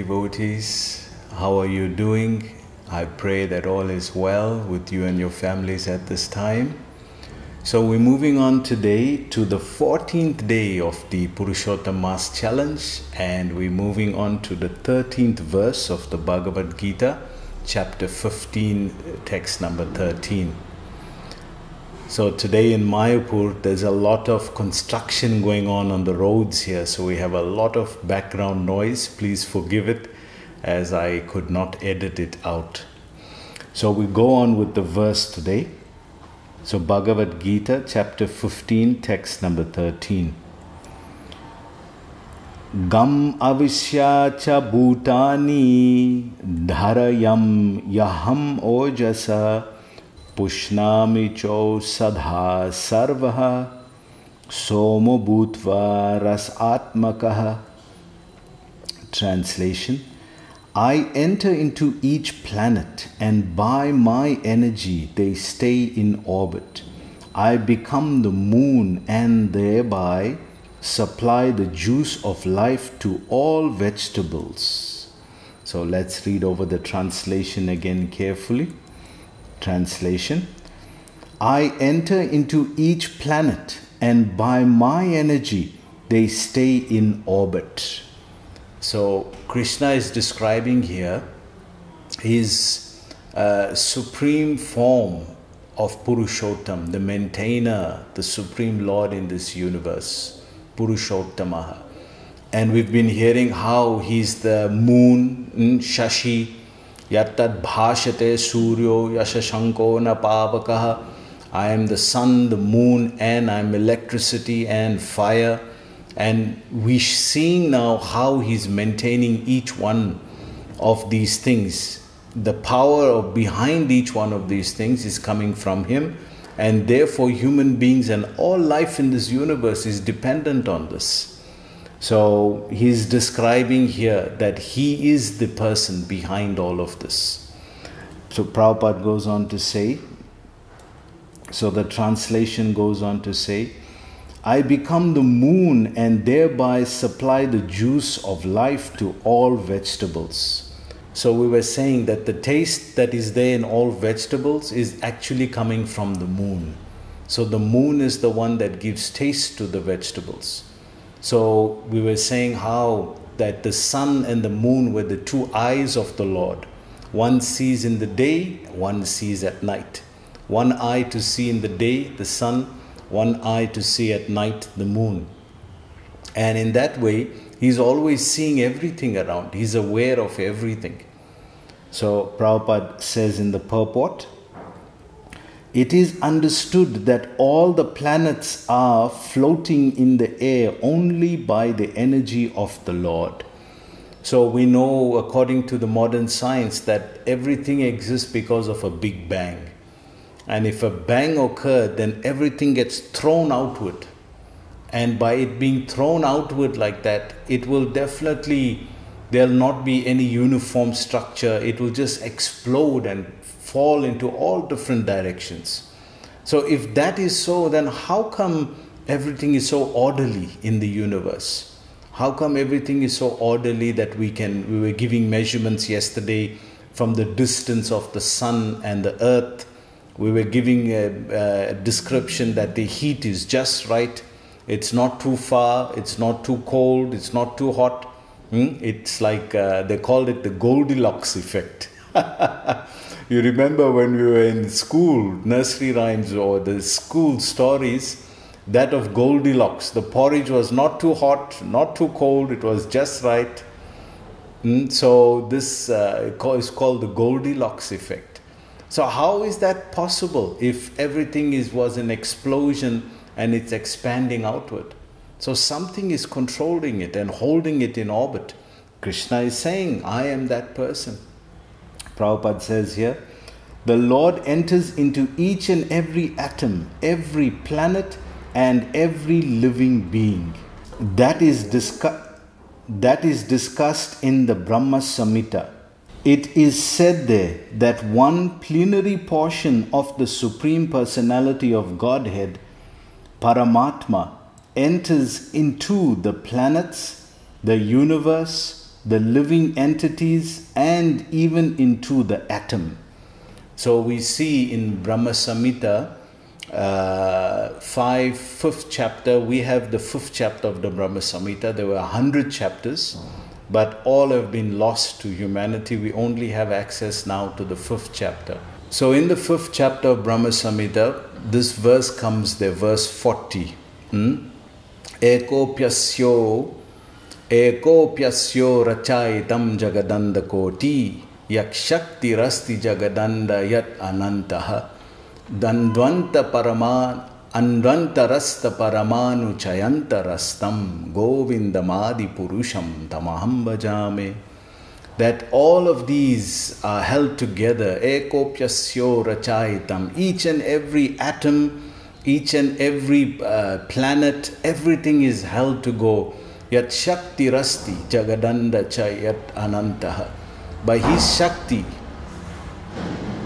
devotees. How are you doing? I pray that all is well with you and your families at this time. So we're moving on today to the 14th day of the Purushottam Mass Challenge, and we're moving on to the 13th verse of the Bhagavad Gita, chapter 15, text number 13. So today in Mayapur, there's a lot of construction going on the roads here. So we have a lot of background noise. Please forgive it as I could not edit it out. So we go on with the verse today. So Bhagavad Gita, chapter 15, text number 13. Gam avisya cha bhutani dharayam yaham ojasa Pushnami cho sadha sarvaha somo bhutva rasatmakaha. Translation: I enter into each planet, and by my energy they stay in orbit. I become the moon and thereby supply the juice of life to all vegetables. So let's read over the translation again carefully. Translation: I enter into each planet, and by my energy they stay in orbit. So Krishna is describing here his supreme form of Purushottam, the maintainer, the supreme Lord in this universe, Purushottamaha. And we've been hearing how he's the moon, Shashi, Yattad bhashate suryo yashashanko na pavakaha. I am the sun, the moon, and I am electricity and fire. And we're seeing now how he's maintaining each one of these things. The power behind each one of these things is coming from him. And therefore human beings and all life in this universe is dependent on this. So he's describing here that he is the person behind all of this. So Prabhupada goes on to say, so the translation goes on to say, I become the moon and thereby supply the juice of life to all vegetables. So we were saying that the taste that is there in all vegetables is actually coming from the moon. So the moon is the one that gives taste to the vegetables. So we were saying how that the sun and the moon were the two eyes of the Lord. One sees in the day, one sees at night. One eye to see in the day, the sun, one eye to see at night, the moon. And in that way, he's always seeing everything around. He's aware of everything. So Prabhupada says in the purport, it is understood that all the planets are floating in the air only by the energy of the Lord. So we know, according to the modern science, that everything exists because of a big bang. And if a bang occurred, then everything gets thrown outward. And by it being thrown outward like that, it will definitely, there'll not be any uniform structure. It will just explode and fall into all different directions. So if that is so, then how come everything is so orderly in the universe? How come everything is so orderly that we were giving measurements yesterday from the distance of the sun and the earth. We were giving a description that the heat is just right. It's not too far, it's not too cold, it's not too hot. It's like they called it the Goldilocks effect. You remember when we were in school, nursery rhymes or the school stories, that of Goldilocks. The porridge was not too hot, not too cold, it was just right. So this is called the Goldilocks effect. So how is that possible if everything was an explosion and it's expanding outward? So something is controlling it and holding it in orbit. Krishna is saying, I am that person. Prabhupada says here, the Lord enters into each and every atom, every planet, and every living being. That is discussed in the Brahma Samhita. It is said there that one plenary portion of the Supreme Personality of Godhead, Paramatma, enters into the planets, the universe, the living entities, and even into the atom. So we see in Brahma Samhita, 5th chapter, we have the 5th chapter of the Brahma Samhita. There were 100 chapters, but all have been lost to humanity. We only have access now to the 5th chapter. So in the 5th chapter of Brahma Samhita, this verse comes there, verse 40. Ekopyasyo rachaitam jagadanda koti yak shakti rasti jagadanda yat anantaha dandvanta rasta paramanu chayanta rastam govindamadi purusham tamaham bhajame. That all of these are held together. Ekopyasyo rachaitam. Each and every atom, each and every planet, everything is held to go. Yat shakti rasti jagadanda chayat anantaha. By his shakti,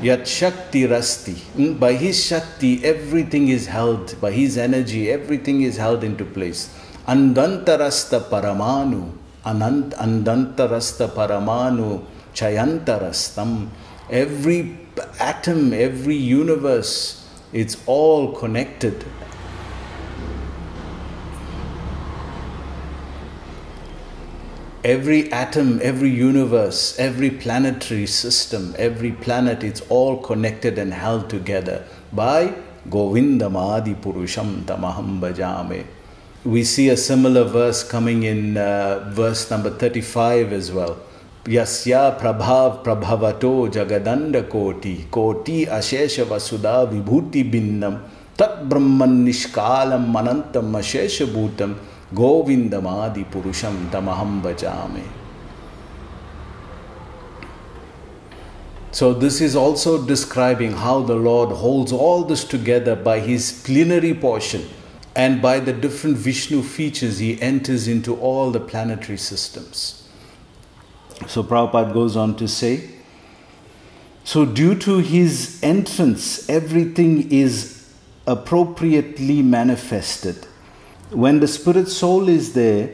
yat shakti rasti. By his shakti, everything is held. By his energy, everything is held into place. Andantarasta paramanu. Andantarasta paramanu chayantarastam. Every atom, every universe, it's all connected. Every atom, every universe, every planetary system, every planet, it's all connected and held together by Govindamadi Purusham Tamaham Bhajame. We see a similar verse coming in verse number 35 as well. Yasya prabhav prabhavato jagadanda koti koti ashesha vasudha vibhuti binnam tat brahman nishkalam manantam ashesha bhutam govindamadi purusham tamaham bhajame. So this is also describing how the Lord holds all this together by his plenary portion, and by the different Vishnu features he enters into all the planetary systems. So Prabhupada goes on to say, so due to his entrance, everything is appropriately manifested. When the spirit soul is there,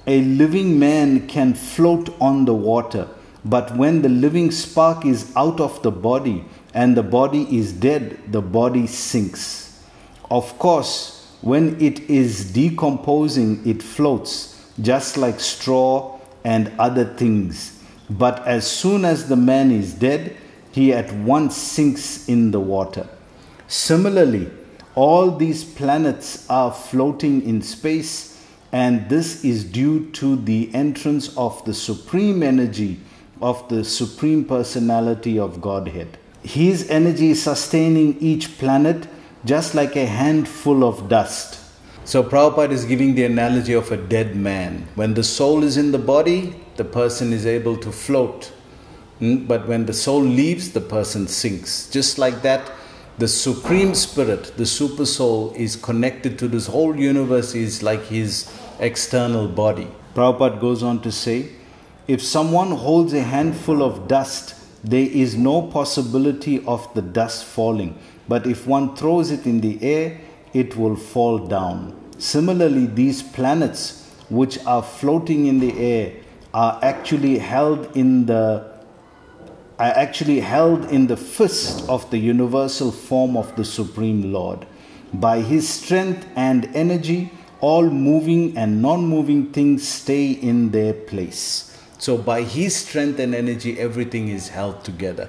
a living man can float on the water. But when the living spark is out of the body and the body is dead, the body sinks. Of course, when it is decomposing, it floats, just like straw and other things. But as soon as the man is dead, he at once sinks in the water. Similarly, all these planets are floating in space, and this is due to the entrance of the supreme energy of the Supreme Personality of Godhead. His energy is sustaining each planet just like a handful of dust. So Prabhupada is giving the analogy of a dead man. When the soul is in the body, the person is able to float. But when the soul leaves, the person sinks. Just like that, the Supreme Spirit, the Super Soul, is connected to this whole universe, is like his external body. Prabhupada goes on to say, if someone holds a handful of dust, there is no possibility of the dust falling. But if one throws it in the air, it will fall down. Similarly, these planets which are floating in the air are actually held in the fist of the universal form of the Supreme Lord. By his strength and energy, all moving and non-moving things stay in their place. So by his strength and energy, everything is held together.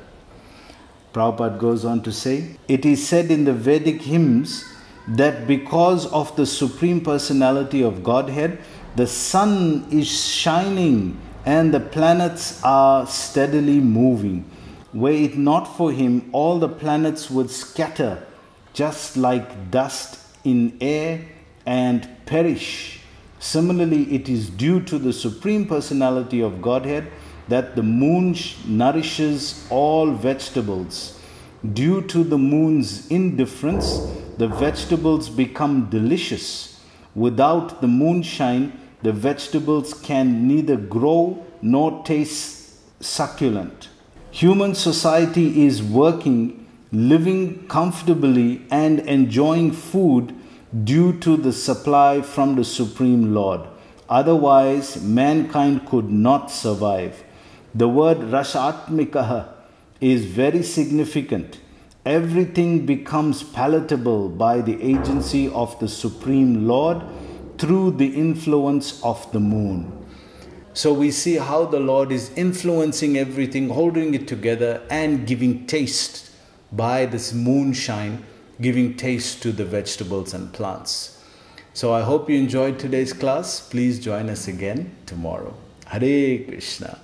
Prabhupada goes on to say, it is said in the Vedic hymns that because of the Supreme Personality of Godhead, the sun is shining and the planets are steadily moving. Were it not for him, all the planets would scatter just like dust in air and perish. Similarly, it is due to the Supreme Personality of Godhead that the moon nourishes all vegetables. Due to the moon's indifference, the vegetables become delicious. Without the moonshine, the vegetables can neither grow nor taste succulent. Human society is working, living comfortably and enjoying food due to the supply from the Supreme Lord. Otherwise, mankind could not survive. The word Rasatmikaha is very significant. Everything becomes palatable by the agency of the Supreme Lord through the influence of the moon. So we see how the Lord is influencing everything, holding it together and giving taste by this moonshine, giving taste to the vegetables and plants. So I hope you enjoyed today's class. Please join us again tomorrow. Hare Krishna.